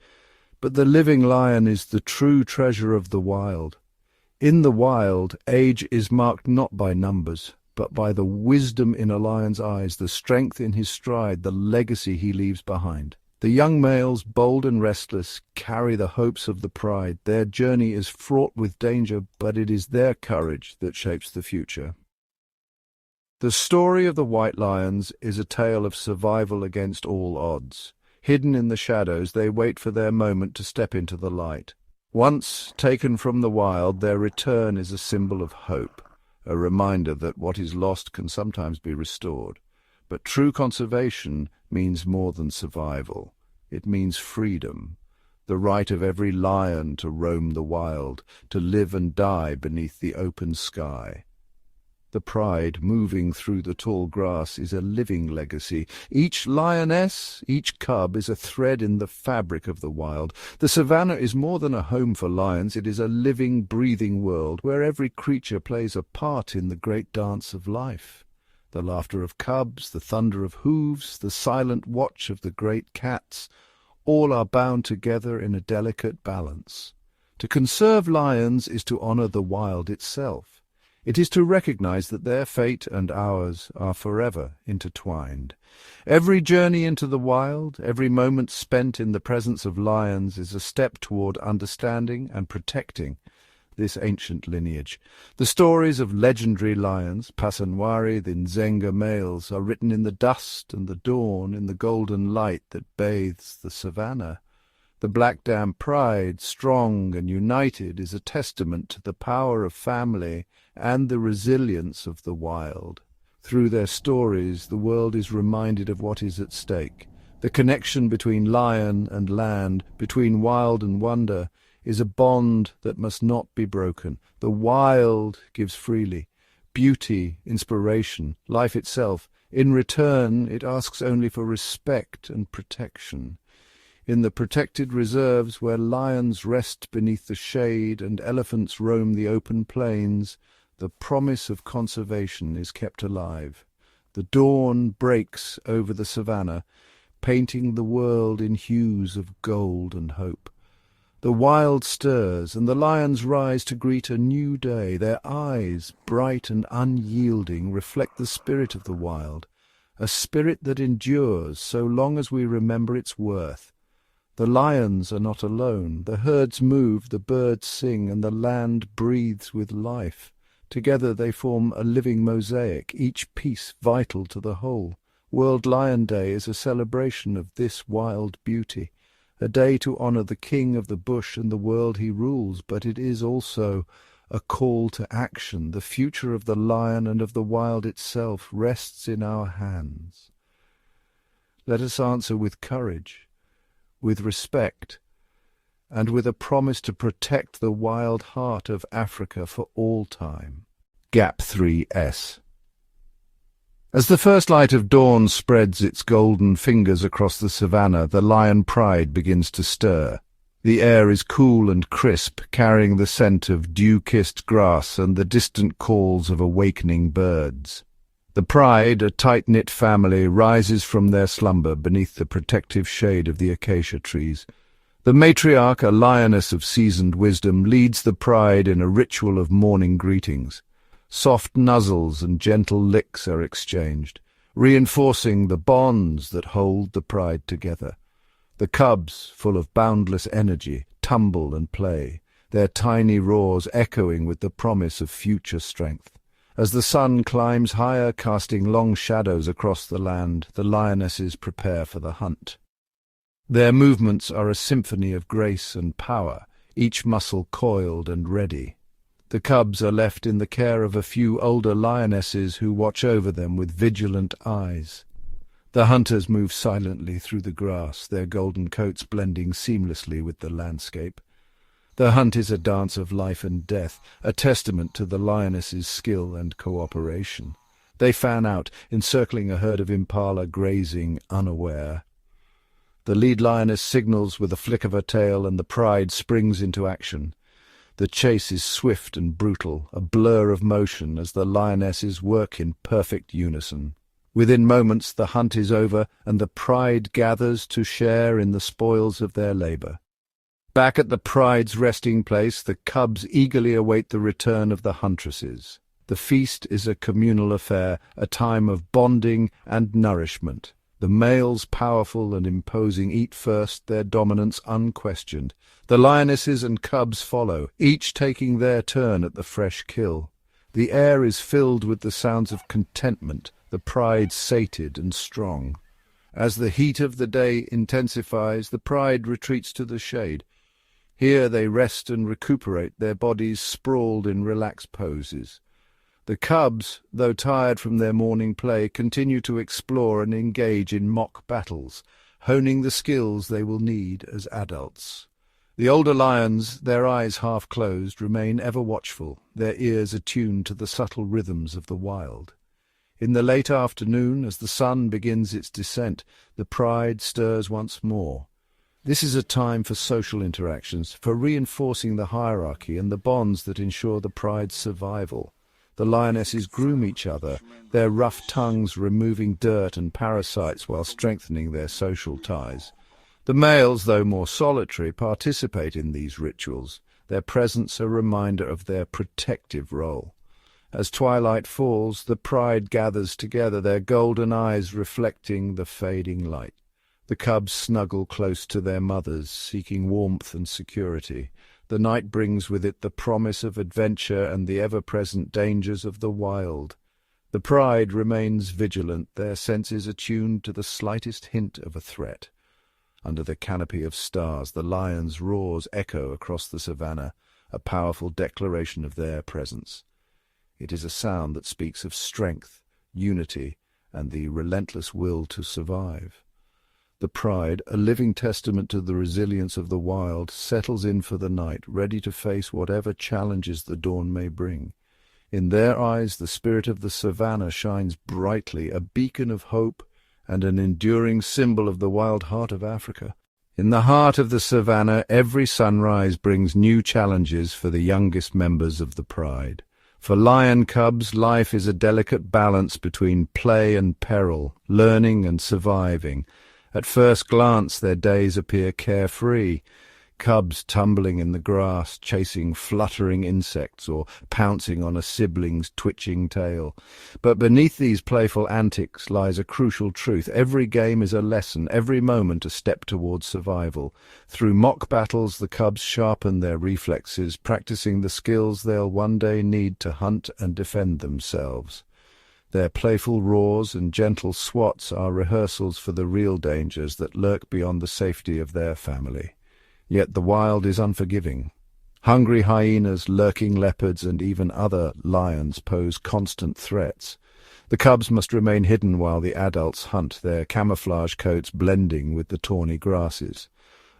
But the living lion is the true treasure of the wild. In the wild, age is marked not by numbers, but by the wisdom in a lion's eyes, the strength in his stride, the legacy he leaves behind. The young males, bold and restless, carry the hopes of the pride. Their journey is fraught with danger, but it is their courage that shapes the future. The story of the white lions is a tale of survival against all odds. Hidden in the shadows, they wait for their moment to step into the light. Once taken from the wild, their return is a symbol of hope, a reminder that what is lost can sometimes be restored. But true conservation means more than survival. It means freedom, the right of every lion to roam the wild, to live and die beneath the open sky. The pride moving through the tall grass is a living legacy. Each lioness, each cub is a thread in the fabric of the wild. The savannah is more than a home for lions. It is a living, breathing world where every creature plays a part in the great dance of life. The laughter of cubs, the thunder of hooves, the silent watch of the great cats, all are bound together in a delicate balance. To conserve lions is to honor the wild itself. It is to recognize that their fate and ours are forever intertwined. Every journey into the wild, every moment spent in the presence of lions is a step toward understanding and protecting this ancient lineage. The stories of legendary lions, Pasanwari, the Ndzenga males, are written in the dust and the dawn, in the golden light that bathes the savannah. The Black Dam pride, strong and united, is a testament to the power of family and the resilience of the wild. Through their stories, the world is reminded of what is at stake. The connection between lion and land, between wild and wonder, is a bond that must not be broken. The wild gives freely, beauty, inspiration, life itself. In return, it asks only for respect and protection. In the protected reserves where lions rest beneath the shade and elephants roam the open plains, the promise of conservation is kept alive. The dawn breaks over the savannah, painting the world in hues of gold and hope. The wild stirs, and the lions rise to greet a new day. Their eyes, bright and unyielding, reflect the spirit of the wild, a spirit that endures so long as we remember its worth. The lions are not alone. The herds move, the birds sing, and the land breathes with life. Together they form a living mosaic, each piece vital to the whole. World Lion Day is a celebration of this wild beauty, a day to honor the king of the bush and the world he rules, but it is also a call to action. The future of the lion and of the wild itself rests in our hands. Let us answer with courage, with respect, and with a promise to protect the wild heart of Africa for all time. Gap 3S. As the first light of dawn spreads its golden fingers across the savannah, the lion pride begins to stir. The air is cool and crisp, carrying the scent of dew-kissed grass and the distant calls of awakening birds. The pride, a tight-knit family, rises from their slumber beneath the protective shade of the acacia trees. The matriarch, a lioness of seasoned wisdom, leads the pride in a ritual of morning greetings. Soft nuzzles and gentle licks are exchanged, reinforcing the bonds that hold the pride together. The cubs, full of boundless energy, tumble and play, their tiny roars echoing with the promise of future strength. As the sun climbs higher, casting long shadows across the land, the lionesses prepare for the hunt. Their movements are a symphony of grace and power, each muscle coiled and ready. The cubs are left in the care of a few older lionesses who watch over them with vigilant eyes. The hunters move silently through the grass, their golden coats blending seamlessly with the landscape. The hunt is a dance of life and death, a testament to the lionesses' skill and cooperation. They fan out, encircling a herd of impala grazing unaware. The lead lioness signals with a flick of her tail, and the pride springs into action. The chase is swift and brutal, a blur of motion as the lionesses work in perfect unison. Within moments the hunt is over, and the pride gathers to share in the spoils of their labor. Back at the pride's resting place, the cubs eagerly await the return of the huntresses. The feast is a communal affair, a time of bonding and nourishment. The males, powerful and imposing, eat first, their dominance unquestioned. The lionesses and cubs follow, each taking their turn at the fresh kill. The air is filled with the sounds of contentment, the pride sated and strong. As the heat of the day intensifies, the pride retreats to the shade. Here they rest and recuperate, their bodies sprawled in relaxed poses. The cubs, though tired from their morning play, continue to explore and engage in mock battles, honing the skills they will need as adults. The older lions, their eyes half closed, remain ever watchful, their ears attuned to the subtle rhythms of the wild. In the late afternoon, as the sun begins its descent, the pride stirs once more. This is a time for social interactions, for reinforcing the hierarchy and the bonds that ensure the pride's survival. The lionesses groom each other, their rough tongues removing dirt and parasites while strengthening their social ties. The males, though more solitary, participate in these rituals, their presence a reminder of their protective role. As twilight falls, the pride gathers together, their golden eyes reflecting the fading light. The cubs snuggle close to their mothers, seeking warmth and security. The night brings with it the promise of adventure and the ever-present dangers of the wild. The pride remains vigilant, their senses attuned to the slightest hint of a threat. Under the canopy of stars, the lions' roars echo across the savannah, a powerful declaration of their presence. It is a sound that speaks of strength, unity, and the relentless will to survive. The pride, a living testament to the resilience of the wild, settles in for the night, ready to face whatever challenges the dawn may bring. In their eyes, the spirit of the savannah shines brightly, a beacon of hope and an enduring symbol of the wild heart of Africa. In the heart of the savannah, every sunrise brings new challenges for the youngest members of the pride. For lion cubs, life is a delicate balance between play and peril, learning and surviving. At first glance, their days appear carefree, cubs tumbling in the grass, chasing fluttering insects or pouncing on a sibling's twitching tail. But beneath these playful antics lies a crucial truth. Every game is a lesson, every moment a step towards survival. Through mock battles, the cubs sharpen their reflexes, practicing the skills they'll one day need to hunt and defend themselves. Their playful roars and gentle swats are rehearsals for the real dangers that lurk beyond the safety of their family. Yet the wild is unforgiving. Hungry hyenas, lurking leopards, and even other lions pose constant threats. The cubs must remain hidden while the adults hunt, their camouflage coats blending with the tawny grasses.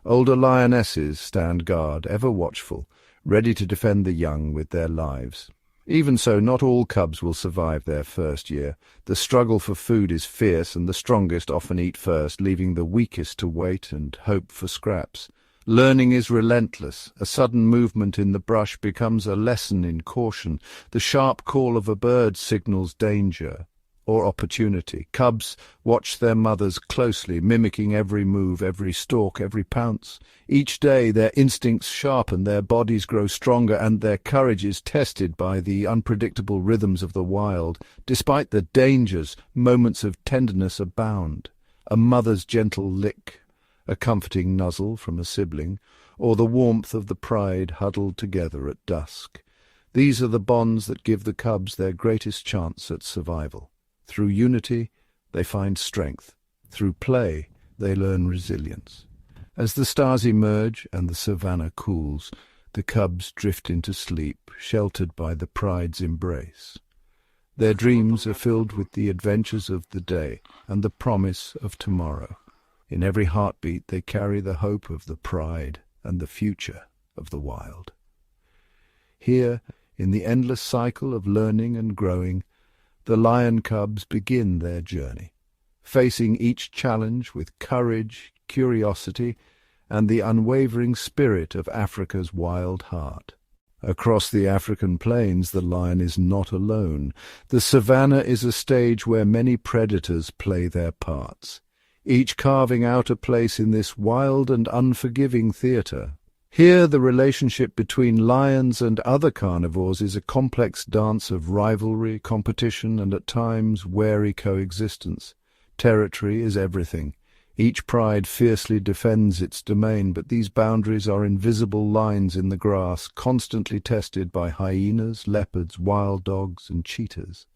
Older lionesses stand guard, ever watchful, ready to defend the young with their lives. Even so, not all cubs will survive their first year. The struggle for food is fierce, and the strongest often eat first, leaving the weakest to wait and hope for scraps. Learning is relentless. A sudden movement in the brush becomes a lesson in caution. The sharp call of a bird signals danger. or opportunity. Cubs watch their mothers closely, mimicking every move, every stalk, every pounce. Each day their instincts sharpen, their bodies grow stronger, and their courage is tested by the unpredictable rhythms of the wild. Despite the dangers, moments of tenderness abound. A mother's gentle lick, a comforting nuzzle from a sibling, or the warmth of the pride huddled together at dusk. These are the bonds that give the cubs their greatest chance at survival. Through unity, they find strength. Through play, they learn resilience. As the stars emerge and the savannah cools, the cubs drift into sleep, sheltered by the pride's embrace. Their dreams are filled with the adventures of the day and the promise of tomorrow. In every heartbeat they carry the hope of the pride and the future of the wild. Here, in the endless cycle of learning and growing, the lion cubs begin their journey, facing each challenge with courage, curiosity, and the unwavering spirit of Africa's wild heart. Across the African plains, the lion is not alone. The savannah is a stage where many predators play their parts, each carving out a place in this wild and unforgiving theatre. Here, the relationship between lions and other carnivores is a complex dance of rivalry, competition, and at times wary coexistence. Territory is everything. Each pride fiercely defends its domain, but these boundaries are invisible lines in the grass, constantly tested by hyenas, leopards, wild dogs, and cheetahs.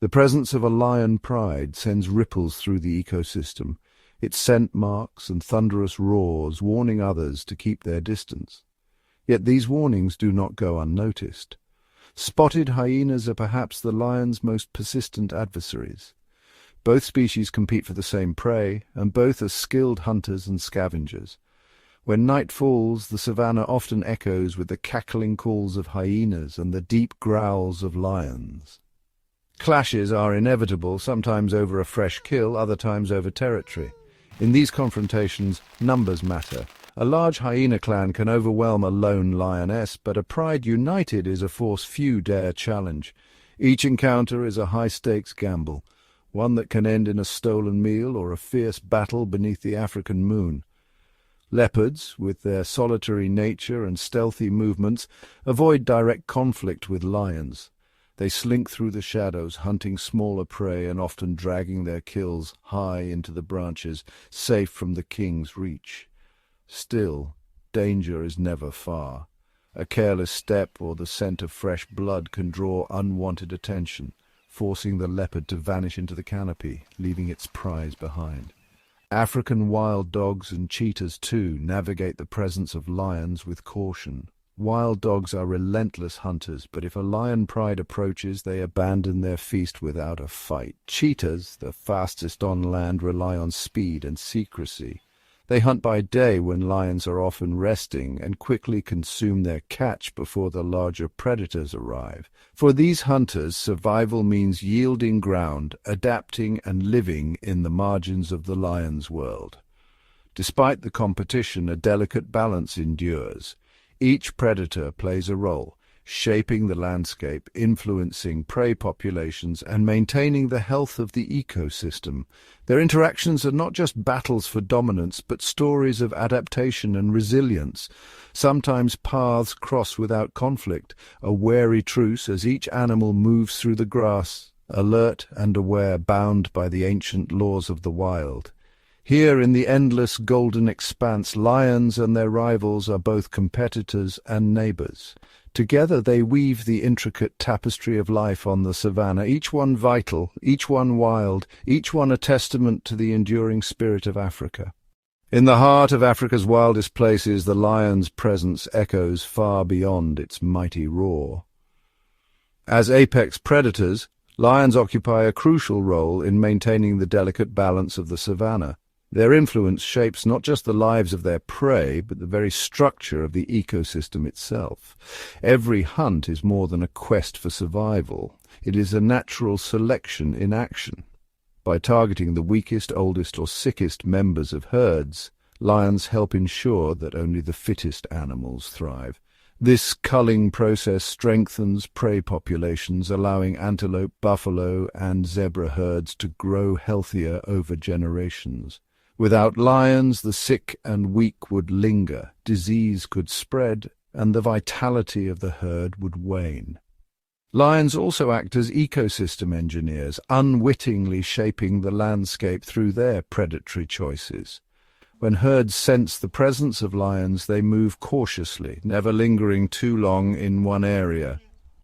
The presence of a lion pride sends ripples through the ecosystem, its scent marks and thunderous roars warning others to keep their distance. Yet these warnings do not go unnoticed. Spotted hyenas are perhaps the lion's most persistent adversaries. Both species compete for the same prey, and both are skilled hunters and scavengers. When night falls, the savannah often echoes with the cackling calls of hyenas and the deep growls of lions. Clashes are inevitable, sometimes over a fresh kill, other times over territory. In these confrontations, numbers matter. A large hyena clan can overwhelm a lone lioness, but a pride united is a force few dare challenge. Each encounter is a high-stakes gamble, one that can end in a stolen meal or a fierce battle beneath the African moon. Leopards, with their solitary nature and stealthy movements, avoid direct conflict with lions. They slink through the shadows, hunting smaller prey and often dragging their kills high into the branches, safe from the king's reach. Still, danger is never far. A careless step or the scent of fresh blood can draw unwanted attention, forcing the leopard to vanish into the canopy, leaving its prize behind. African wild dogs and cheetahs, too, navigate the presence of lions with caution. Wild dogs are relentless hunters, but if a lion pride approaches, they abandon their feast without a fight. Cheetahs, the fastest on land, rely on speed and secrecy. They hunt by day when lions are often resting and quickly consume their catch before the larger predators arrive. For these hunters, survival means yielding ground, adapting and living in the margins of the lion's world. Despite the competition, a delicate balance endures. Each predator plays a role, shaping the landscape, influencing prey populations, and maintaining the health of the ecosystem. Their interactions are not just battles for dominance, but stories of adaptation and resilience. Sometimes paths cross without conflict, a wary truce as each animal moves through the grass, alert and aware, bound by the ancient laws of the wild. Here in the endless golden expanse, lions and their rivals are both competitors and neighbors. Together they weave the intricate tapestry of life on the savannah, each one vital, each one wild, each one a testament to the enduring spirit of Africa. In the heart of Africa's wildest places, the lion's presence echoes far beyond its mighty roar. As apex predators, lions occupy a crucial role in maintaining the delicate balance of the savannah. Their influence shapes not just the lives of their prey, but the very structure of the ecosystem itself. Every hunt is more than a quest for survival. It is a natural selection in action. By targeting the weakest, oldest, or sickest members of herds, lions help ensure that only the fittest animals thrive. This culling process strengthens prey populations, allowing antelope, buffalo, and zebra herds to grow healthier over generations. Without lions, the sick and weak would linger, disease could spread, and the vitality of the herd would wane. Lions also act as ecosystem engineers, unwittingly shaping the landscape through their predatory choices. When herds sense the presence of lions, they move cautiously, never lingering too long in one area.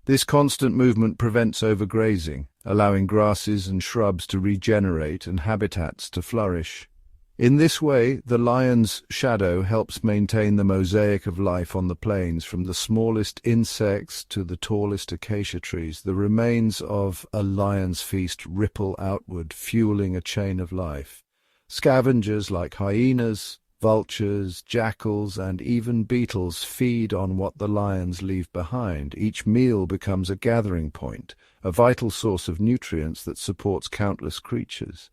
This constant movement prevents overgrazing, allowing grasses and shrubs to regenerate and habitats to flourish. In this way, the lion's shadow helps maintain the mosaic of life on the plains, from the smallest insects to the tallest acacia trees. The remains of a lion's feast ripple outward, fueling a chain of life. Scavengers like hyenas, vultures, jackals, and even beetles feed on what the lions leave behind. Each meal becomes a gathering point, a vital source of nutrients that supports countless creatures.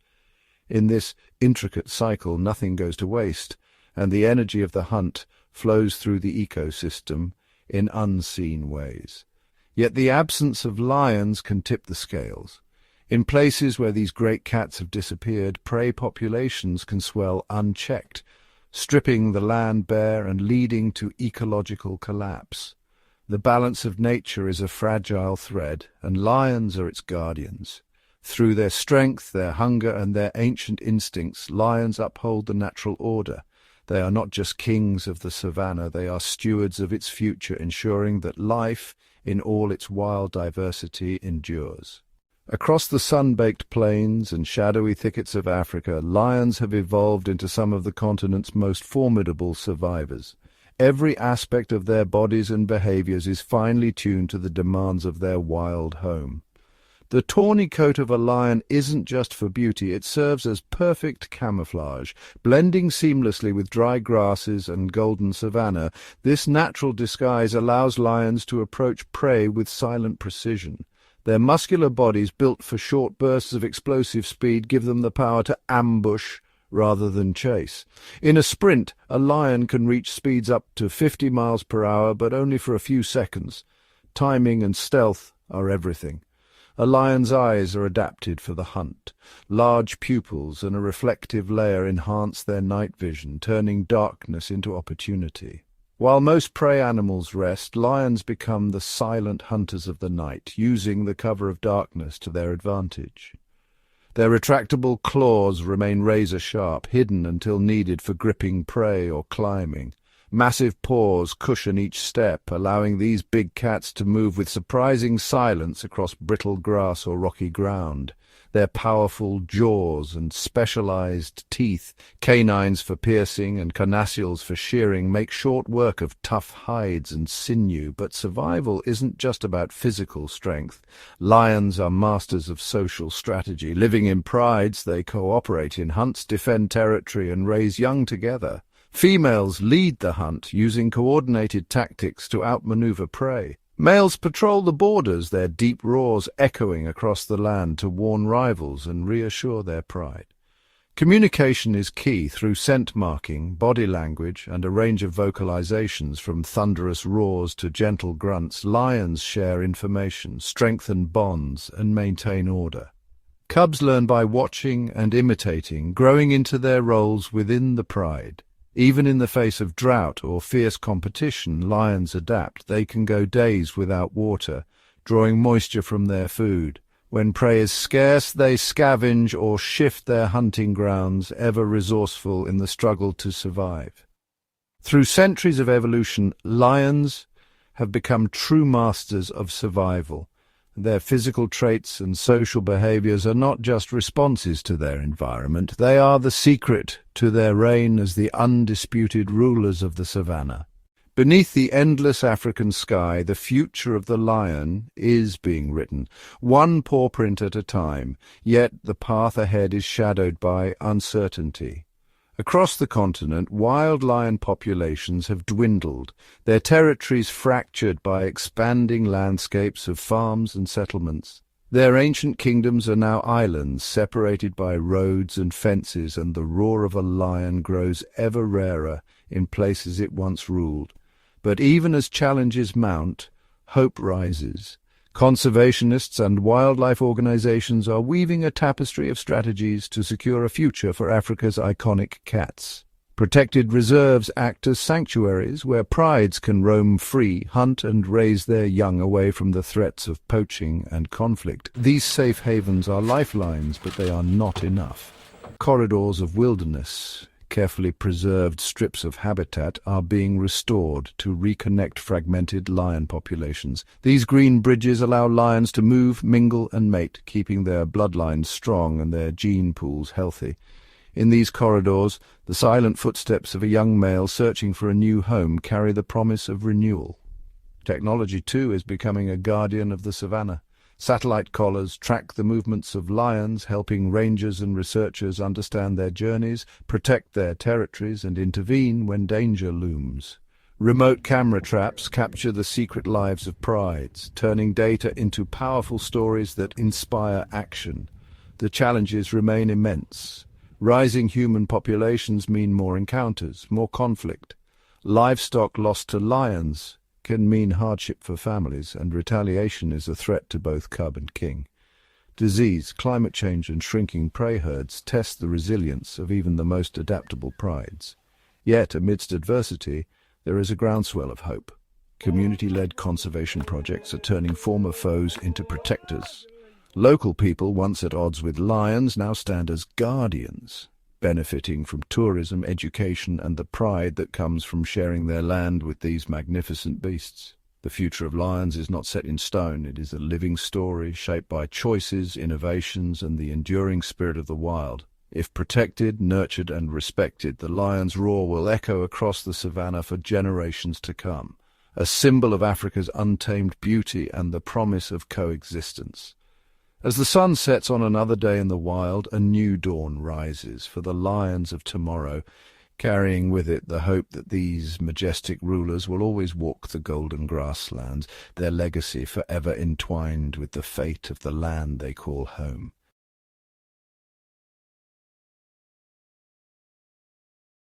In this intricate cycle, nothing goes to waste, and the energy of the hunt flows through the ecosystem in unseen ways. Yet the absence of lions can tip the scales. In places where these great cats have disappeared, prey populations can swell unchecked, stripping the land bare and leading to ecological collapse. The balance of nature is a fragile thread, and lions are its guardians. Through their strength, their hunger, and their ancient instincts, lions uphold the natural order. They are not just kings of the savannah, they are stewards of its future, ensuring that life, in all its wild diversity, endures. Across the sun-baked plains and shadowy thickets of Africa, lions have evolved into some of the continent's most formidable survivors. Every aspect of their bodies and behaviors is finely tuned to the demands of their wild home. The tawny coat of a lion isn't just for beauty, it serves as perfect camouflage. Blending seamlessly with dry grasses and golden savanna, this natural disguise allows lions to approach prey with silent precision. Their muscular bodies, built for short bursts of explosive speed, give them the power to ambush rather than chase. In a sprint, a lion can reach speeds up to 50 miles per hour, but only for a few seconds. Timing and stealth are everything. A lion's eyes are adapted for the hunt. Large pupils and a reflective layer enhance their night vision, turning darkness into opportunity. While most prey animals rest, lions become the silent hunters of the night, using the cover of darkness to their advantage. Their retractable claws remain razor-sharp, hidden until needed for gripping prey or climbing. Massive paws cushion each step, allowing these big cats to move with surprising silence across brittle grass or rocky ground. Their powerful jaws and specialized teeth, canines for piercing and carnassials for shearing, make short work of tough hides and sinew. But survival isn't just about physical strength. Lions are masters of social strategy. Living in prides, they cooperate in hunts, defend territory, and raise young together. Females lead the hunt, using coordinated tactics to outmaneuver prey. Males patrol the borders, their deep roars echoing across the land to warn rivals and reassure their pride. Communication is key through scent marking, body language, and a range of vocalizations from thunderous roars to gentle grunts. Lions share information, strengthen bonds, and maintain order. Cubs learn by watching and imitating, growing into their roles within the pride. Even in the face of drought or fierce competition, lions adapt. They can go days without water, drawing moisture from their food. When prey is scarce, they scavenge or shift their hunting grounds, ever resourceful in the struggle to survive. Through centuries of evolution, lions have become true masters of survival. Their physical traits and social behaviors are not just responses to their environment, they are the secret to their reign as the undisputed rulers of the savannah. Beneath the endless African sky, the future of the lion is being written, one paw print at a time, yet the path ahead is shadowed by uncertainty. Across the continent, wild lion populations have dwindled, their territories fractured by expanding landscapes of farms and settlements. Their ancient kingdoms are now islands, separated by roads and fences, and the roar of a lion grows ever rarer in places it once ruled. But even as challenges mount, hope rises. Conservationists and wildlife organizations are weaving a tapestry of strategies to secure a future for Africa's iconic cats. Protected reserves act as sanctuaries where prides can roam free, hunt and raise their young away from the threats of poaching and conflict. These safe havens are lifelines, but they are not enough. Corridors of wilderness, carefully preserved strips of habitat, are being restored to reconnect fragmented lion populations. These green bridges allow lions to move, mingle and mate, keeping their bloodlines strong and their gene pools healthy. In these corridors, the silent footsteps of a young male searching for a new home carry the promise of renewal. Technology, too, is becoming a guardian of the savannah. Satellite collars track the movements of lions, helping rangers and researchers understand their journeys, protect their territories, and intervene when danger looms. Remote camera traps capture the secret lives of prides, turning data into powerful stories that inspire action. The challenges remain immense. Rising human populations mean more encounters, more conflict. Livestock lost to lions can mean hardship for families, and retaliation is a threat to both cub and king. Disease, climate change and shrinking prey herds test the resilience of even the most adaptable prides. Yet, amidst adversity, there is a groundswell of hope. Community-led conservation projects are turning former foes into protectors. Local people, once at odds with lions, now stand as guardians, benefiting from tourism, education, and the pride that comes from sharing their land with these magnificent beasts. The future of lions is not set in stone. It is a living story shaped by choices, innovations, and the enduring spirit of the wild. If protected, nurtured, and respected, the lion's roar will echo across the savannah for generations to come, a symbol of Africa's untamed beauty and the promise of coexistence. As the sun sets on another day in the wild, a new dawn rises for the lions of tomorrow, carrying with it the hope that these majestic rulers will always walk the golden grasslands, their legacy forever entwined with the fate of the land they call home.